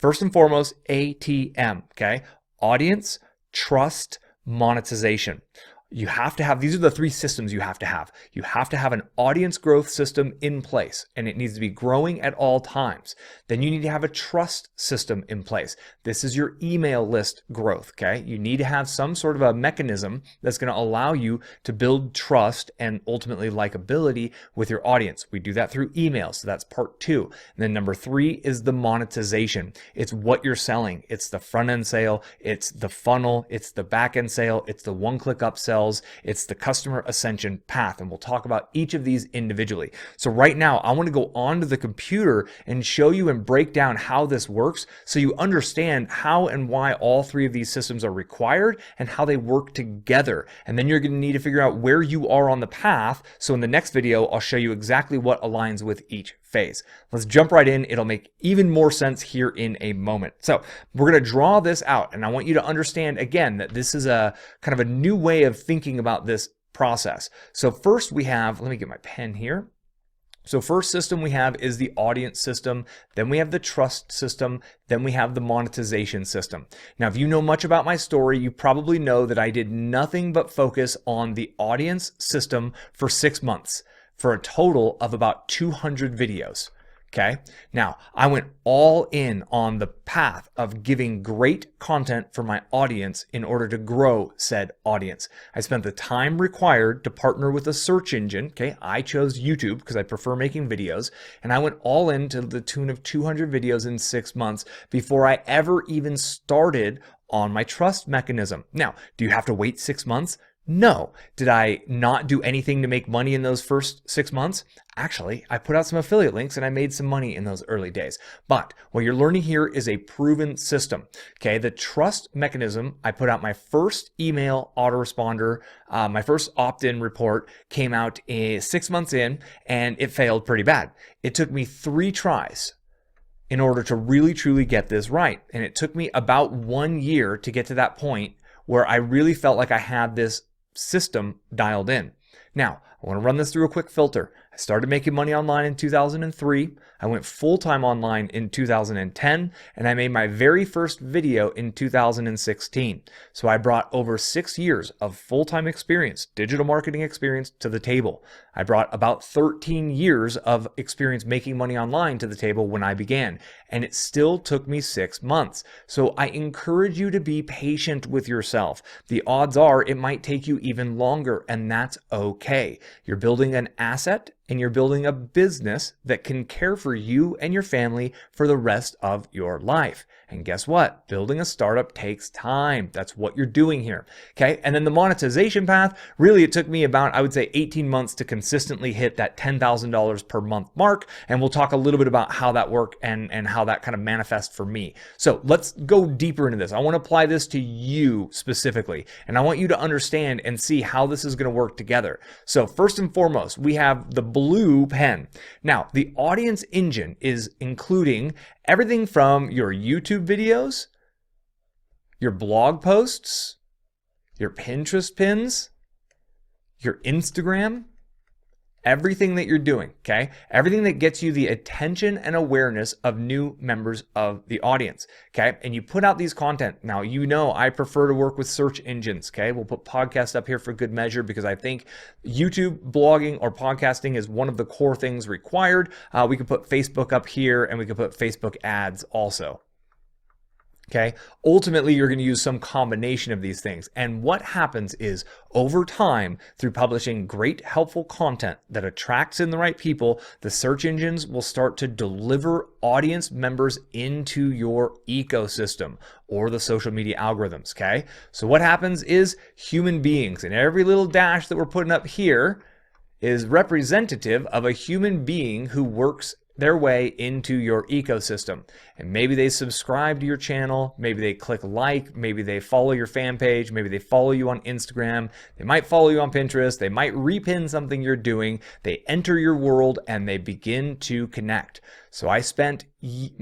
First and foremost, ATM, okay? Audience, trust, monetization. You have to have, these are the three systems you have to have. You have to have an audience growth system in place, and it needs to be growing at all times. Then you need to have a trust system in place. This is your email list growth, okay? You need to have some sort of a mechanism that's going to allow you to build trust and ultimately likability with your audience. We do that through email, so that's part 2. And then number 3 is the monetization. It's what you're selling. It's the front end sale, it's the funnel, it's the back end sale, it's the one-click upsell. It's the customer ascension path, and we'll talk about each of these individually. So right now, I want to go onto the computer and show you and break down how this works so you understand how and why all 3 of these systems are required and how they work together. And then you're going to need to figure out where you are on the path. So in the next video, I'll show you exactly what aligns with each phase. Let's jump right in. It'll make even more sense here in a moment. So we're going to draw this out, and I want you to understand again that this is a kind of a new way of thinking about this process. So first we have, let me get my pen here. So first system we have is the audience system, then we have the trust system, then we have the monetization system. Now, if you know much about my story, you probably know that I did nothing but focus on the audience system for 6 months, for a total of about 200 videos. Okay. Now, I went all in on the path of giving great content for my audience in order to grow said audience. I spent the time required to partner with a search engine. Okay. I chose YouTube because I prefer making videos, and I went all in to the tune of 200 videos in 6 months before I ever even started on my trust mechanism. Now, do you have to wait 6 months? No. Did I not do anything to make money in those first 6 months? Actually, I put out some affiliate links and I made some money in those early days. But what you're learning here is a proven system. Okay, the trust mechanism, I put out my first email autoresponder, my first opt-in report came out 6 months in, and it failed pretty bad. It took me 3 tries in order to really truly get this right. And it took me about 1 year to get to that point where I really felt like I had this system dialed in. Now, I want to run this through a quick filter. I started making money online in 2003. I went full-time online in 2010, and I made my very first video in 2016. So I brought over 6 years of full-time experience, digital marketing experience, to the table. I brought about 13 years of experience making money online to the table when I began, and it still took me 6 months. So I encourage you to be patient with yourself. The odds are it might take you even longer, and that's okay. You're building an asset, and you're building a business that can care for you and your family for the rest of your life. And guess what? Building a startup takes time. That's what you're doing here. Okay. And then the monetization path, really, it took me about, I would say, 18 months to consistently hit that $10,000 per month mark. And we'll talk a little bit about how that worked and how that kind of manifests for me. So let's go deeper into this. I want to apply this to you specifically, and I want you to understand and see how this is going to work together. So first and foremost, we have the blue pen. Now, the audience engine is including everything from your YouTube videos, your blog posts, your Pinterest pins, your Instagram, everything that you're doing, okay? Everything that gets you the attention and awareness of new members of the audience, okay? And you put out these content. Now, you know I prefer to work with search engines, okay? We'll put podcasts up here for good measure because I think YouTube, blogging, or podcasting is one of the core things required. We can put Facebook up here, and we can put Facebook ads also. Okay. Ultimately, you're going to use some combination of these things. And what happens is over time, through publishing great, helpful content that attracts in the right people, the search engines will start to deliver audience members into your ecosystem or the social media algorithms. Okay. So what happens is human beings, and every little dash that we're putting up here is representative of a human being who works their way into your ecosystem. And maybe they subscribe to your channel, maybe they click like, maybe they follow your fan page, maybe they follow you on Instagram, they might follow you on Pinterest, they might repin something you're doing, they enter your world and they begin to connect. So I spent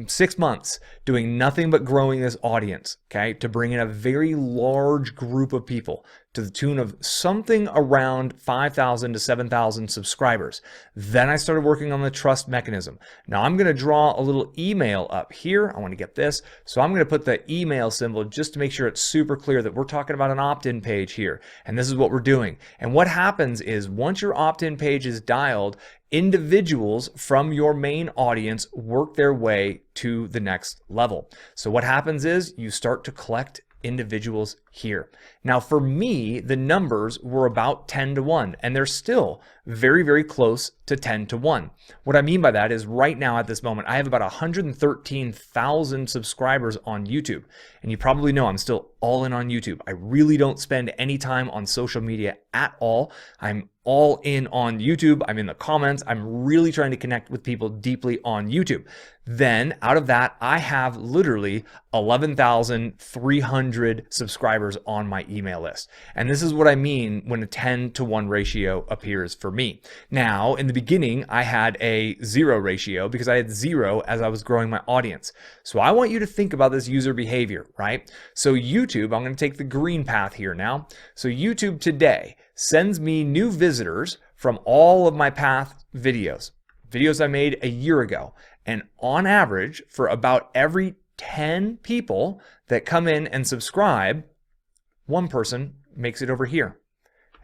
6 months doing nothing but growing this audience, okay, to bring in a very large group of people to the tune of something around 5,000 to 7,000 subscribers. Then I started working on the trust mechanism. Now I'm going to draw a little email up here. I want to get this. So I'm going to put the email symbol just to make sure it's super clear that we're talking about an opt-in page here. And this is what we're doing. And what happens is once your opt-in page is dialed, individuals from your main audience work their way to the next level. So what happens is you start to collect individuals here. Now for me, the numbers were about 10 to 1, and they're still very, very close to 10 to 1. What I mean by that is right now at this moment, I have about 113,000 subscribers on YouTube. And you probably know I'm still all in on YouTube. I really don't spend any time on social media at all. I'm all in on YouTube. I'm in the comments. I'm really trying to connect with people deeply on YouTube. Then out of that, I have literally 11,300 subscribers on my email list. And this is what I mean when a 10 to 1 ratio appears for me. Now, in the beginning, I had a 0 ratio because I had 0 as I was growing my audience. So I want you to think about this user behavior, right? So YouTube, I'm going to take the green path here now. So YouTube today sends me new visitors from all of my past videos I made a year ago. And on average, for about every 10 people that come in and subscribe, one person makes it over here.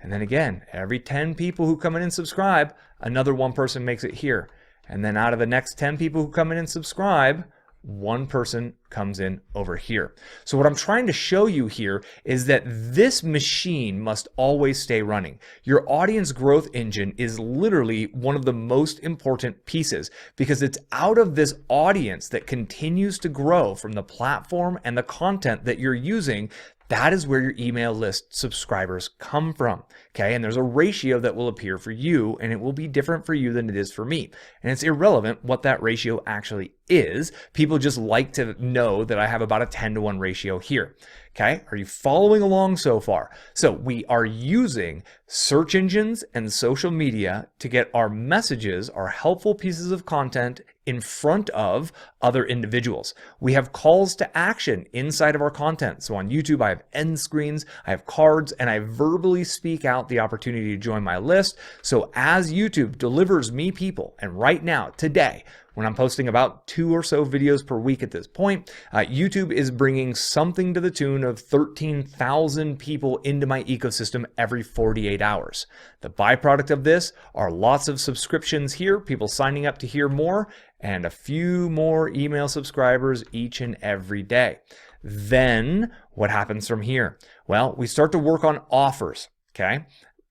And then again, every 10 people who come in and subscribe, another one person makes it here. And then out of the next 10 people who come in and subscribe, one person comes in over here. So what I'm trying to show you here is that this machine must always stay running. Your audience growth engine is literally one of the most important pieces because it's out of this audience that continues to grow from the platform and the content that you're using. That is where your email list subscribers come from, okay? And there's a ratio that will appear for you, and it will be different for you than it is for me. And it's irrelevant what that ratio actually is. People just like to know that I have about a 10 to 1 ratio here, okay? Are you following along so far? So we are using search engines and social media to get our messages, our helpful pieces of content in front of other individuals. We have calls to action inside of our content. So on YouTube, I have end screens, I have cards, and I verbally speak out the opportunity to join my list. So as YouTube delivers me people, and right now, today, when I'm posting about 2 or so videos per week at this point, YouTube is bringing something to the tune of 13,000 people into my ecosystem every 48 hours. The byproduct of this are lots of subscriptions here, people signing up to hear more, and a few more email subscribers each and every day. Then what happens from here? Well, we start to work on offers, okay?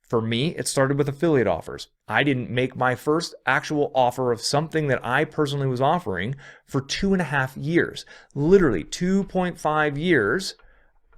For me, it started with affiliate offers. I didn't make my first actual offer of something that I personally was offering for 2.5 years. Literally 2.5 years,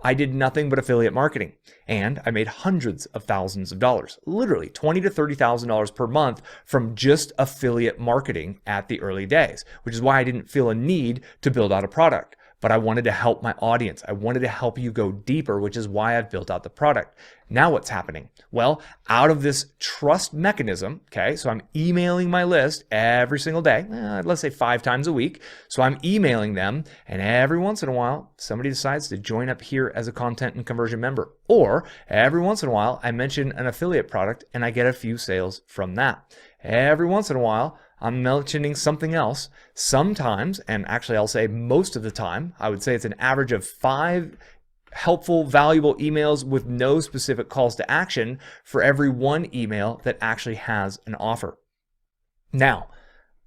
I did nothing but affiliate marketing. And I made hundreds of thousands of dollars, literally $20,000 to $30,000 per month from just affiliate marketing at the early days, which is why I didn't feel a need to build out a product. But I wanted to help my audience. I wanted to help you go deeper, which is why I've built out the product. Now what's happening? Well, out of this trust mechanism, okay, so I'm emailing my list every single day, let's say 5 times a week. So I'm emailing them, and every once in a while, somebody decides to join up here as a content and conversion member. Or every once in a while, I mention an affiliate product and I get a few sales from that. Every once in a while, I'm mentioning something else. Sometimes, and actually I'll say most of the time, I would say it's an average of 5 helpful, valuable emails with no specific calls to action for every 1 email that actually has an offer. Now,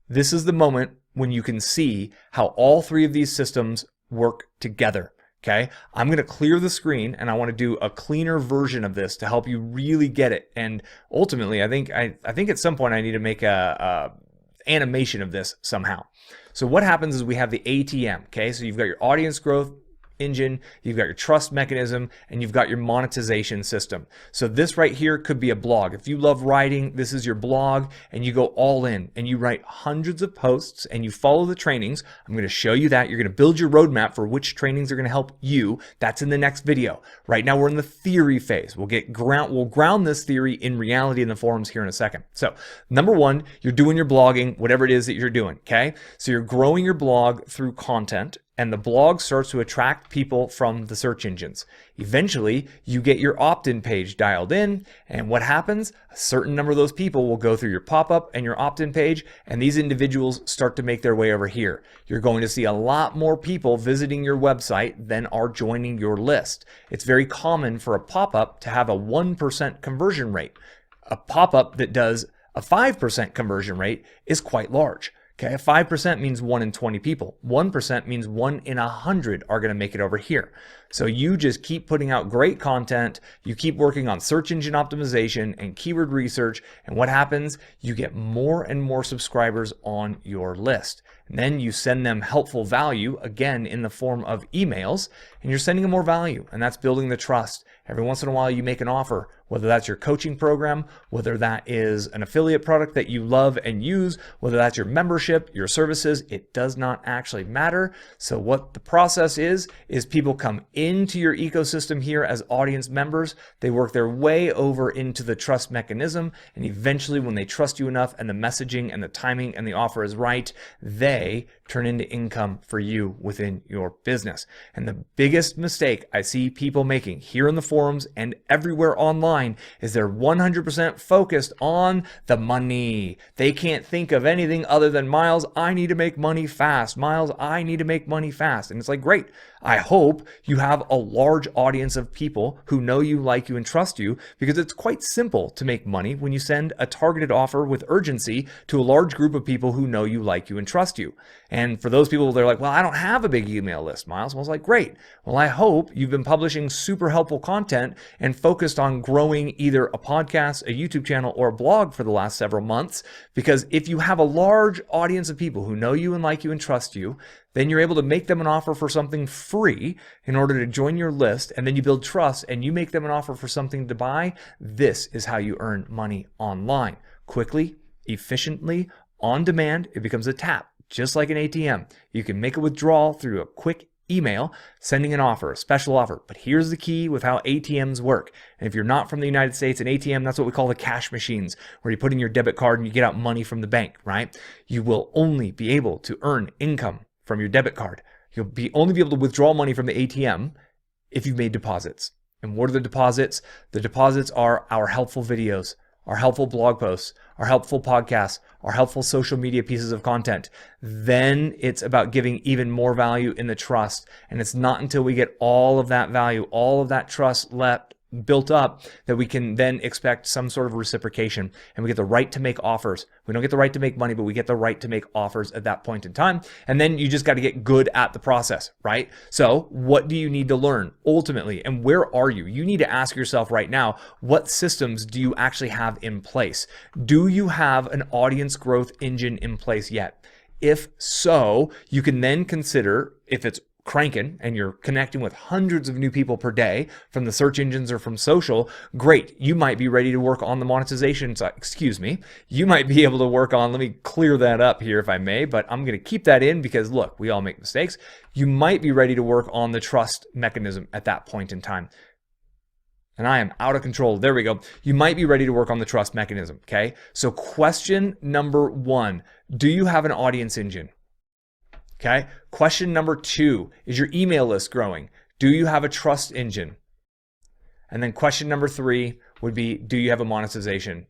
this is the moment when you can see how all 3 of these systems work together. Okay, I'm going to clear the screen and I want to do a cleaner version of this to help you really get it. And ultimately, I think at some point I need to make a animation of this somehow. So what happens is we have the ATM. Okay, so you've got your audience growth engine, you've got your trust mechanism, and you've got your monetization system. So this right here could be a blog. If you love writing, this is your blog, and you go all in and you write hundreds of posts and you follow the trainings. I'm going to show you that. You're going to build your roadmap for which trainings are going to help you. That's in the next video. Right now we're in the theory phase. We'll ground this theory in reality in the forums here in a second. So number one, you're doing your blogging, whatever it is that you're doing. Okay. So you're growing your blog through content, and the blog starts to attract people from the search engines. Eventually, you get your opt-in page dialed in, and what happens? A certain number of those people will go through your pop-up and your opt-in page, and these individuals start to make their way over here. You're going to see a lot more people visiting your website than are joining your list. It's very common for a pop-up to have a 1% conversion rate. A pop-up that does a 5% conversion rate is quite large. Okay, 5% means 1 in 20 people. 1% means 1 in 100 are going to make it over here. So you just keep putting out great content. You keep working on search engine optimization and keyword research. And what happens? You get more and more subscribers on your list. And then you send them helpful value, again, in the form of emails, and you're sending them more value. And that's building the trust. Every once in a while, you make an offer, whether that's your coaching program, whether that is an affiliate product that you love and use, whether that's your membership, your services, it does not actually matter. So what the process is people come into your ecosystem here as audience members. They work their way over into the trust mechanism. And eventually, when they trust you enough and the messaging and the timing and the offer is right, they turn into income for you within your business. And the biggest mistake I see people making here in the forums and everywhere online is they're 100% focused on the money. They can't think of anything other than, Miles, I need to make money fast. Miles, I need to make money fast. And it's like, great. I hope you have a large audience of people who know you, like you, and trust you, because it's quite simple to make money when you send a targeted offer with urgency to a large group of people who know you, like you, and trust you. And for those people, they're like, well, I don't have a big email list, Miles. Well, I was like, great. Well, I hope you've been publishing super helpful content and focused on growing either a podcast, a YouTube channel, or a blog for the last several months. Because if you have a large audience of people who know you and like you and trust you, then you're able to make them an offer for something free in order to join your list, and then you build trust and you make them an offer for something to buy. This is how you earn money online. Quickly, efficiently, on demand. It becomes a tap, just like an ATM. You can make a withdrawal through a quick email, sending an offer, a special offer. But here's the key with how ATMs work. And if you're not from the United States, an ATM, that's what we call the cash machines, where you put in your debit card and you get out money from the bank, right? You will only be able to earn income from your debit card. You'll only be able to withdraw money from the ATM if you've made deposits. And what are the deposits? The deposits are our helpful videos, our helpful blog posts, our helpful podcasts, our helpful social media pieces of content. Then it's about giving even more value in the trust. And it's not until we get all of that value, all of that trust built up, that we can then expect some sort of reciprocation, and we get the right to make offers. We don't get the right to make money, but we get the right to make offers at that point in time. And then you just got to get good at the process, right? So what do you need to learn ultimately? And where are you? You need to ask yourself right now, what systems do you actually have in place? Do you have an audience growth engine in place yet? If so, you can then consider, if it's cranking and you're connecting with hundreds of new people per day from the search engines or from social, great. You might be ready to work on the monetization side. You might be able to work on, let me clear that up here if I may, but I'm going to keep that in because look, we all make mistakes. You might be ready to work on the trust mechanism at that point in time. And I am out of control. There we go. You might be ready to work on the trust mechanism. Okay. So question number 1, do you have an audience engine? Okay. Question number 2, is your email list growing? Do you have a trust engine? And then question number 3 would be, do you have a monetization?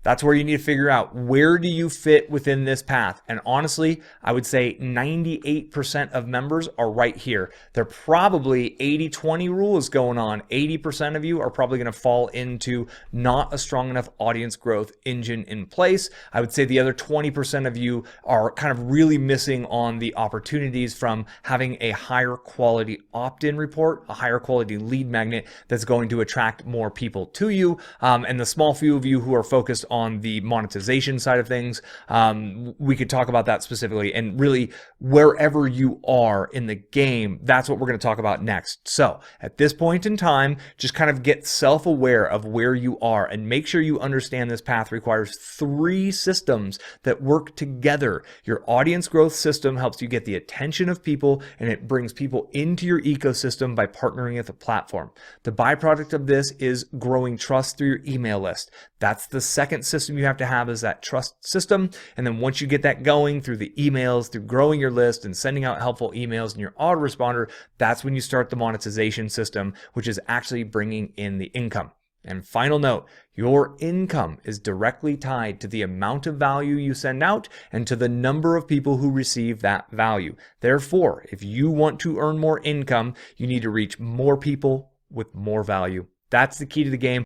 That's where you need to figure out, where do you fit within this path? And honestly, I would say 98% of members are right here. They're probably 80-20 rule is going on. 80% of you are probably going to fall into not a strong enough audience growth engine in place. I would say the other 20% of you are kind of really missing on the opportunities from having a higher quality opt-in report, a higher quality lead magnet that's going to attract more people to you. And the small few of you who are focused on the monetization side of things. We could talk about that specifically, and really wherever you are in the game, that's what we're going to talk about next. So at this point in time, just kind of get self-aware of where you are and make sure you understand this path requires 3 systems that work together. Your audience growth system helps you get the attention of people, and it brings people into your ecosystem by partnering with a platform. The byproduct of this is growing trust through your email list. That's the second system you have to have, is that trust system. And then once you get that going through the emails, through growing your list and sending out helpful emails in your autoresponder, that's when you start the monetization system, which is actually bringing in the income. And final note, your income is directly tied to the amount of value you send out and to the number of people who receive that value. Therefore, if you want to earn more income, you need to reach more people with more value. That's the key to the game.